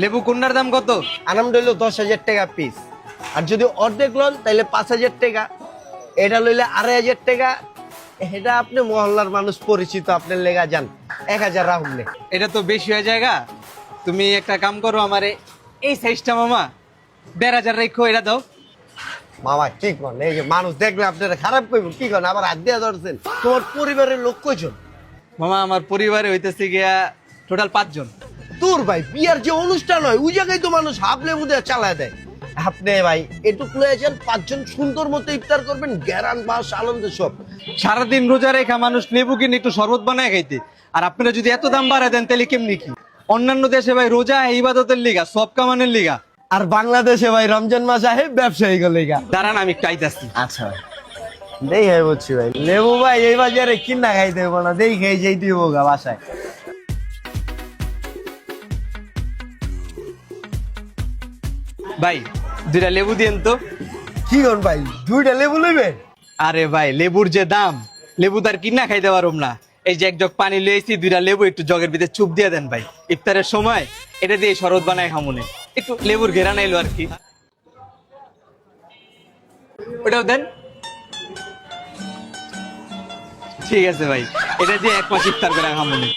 লেবু কুন্ডার দাম কত? আনাম লইলো 10,000 টাকা পিস, আর যদি অর্ধেক লন তাহলে 5,000 টাকা, এটা লইলে 2,500 টাকা। এটা আপনি মহল্লার মানুষ পরিচিত, আপনার লেগা যান 1,000 রাহুল নে। এটা তো বেশি হয়ে জায়গা। তুমি একটা কাম করো, আমারে এই সাইজটা মামা 1,500 রেখো, এটা দাও। মামা কি করেন, এই যে মানুষ দেখলে আপনারা খারাপ করবেন, কি করেন আবার হাত দিয়ে ধরছেন। তোমার পরিবারের লোক কয়জন? মামা আমার পরিবারে হইতেছে গিয়া টোটাল 5 জন। তোর ভাই বিয়ার যে অনুষ্ঠান হয় ওই জায়গায় তো মানুষ হাফ লেবু দিয়ে চালায় দেয়। আপনি ভাই এটুক লয়েছেন, 5 জন সুন্দর মতো ইফতার করবেন, গ্যারান বাস আনন্দ সব। সারাদিন রোজা রেখা মানুষ লেবু কিনে একটু শরবত বানায় খাইতে, আর আপনারা যদি এত দাম বাড়ায় দেন তাহলে কেমনি কি? অন্যান্য দেশে ভাই রোজা ইবাদতের লিগা, সব কামানের লিগা। আর বাংলাদেশে ভাই রমজান মাস আহে ব্যবসায়ী গলেগা। দাঁড়ান আমি একটু আইতাছি। আচ্ছা ভাই দেখে বুঝছি ভাই, লেবু ভাই এই বাজারে কিনা খাইতে হবো না, দেখে যেই দিব গা বাসায়। ভাই 2টা লেবু দিয়েন তো। কি করেন ভাই, 2টা লেবু লইবেন? আরে ভাই লেবুর যে দাম, লেবু তার কিনা খাইতে পারুম না। এই যে এক জগ পানি লইছি, 2টা লেবু একটু জগের ভিতরে চুপ দিয়ে দেন ভাই। ইফতারের সময় এটা দিয়ে শরবত বানায় খামুনে, একটু লেবুর ঘেরা নাইলো আর কি। ওটাও দেন। ঠিক আছে ভাই, এটা দিয়ে 1 মাস ইফতার করে খামুনে।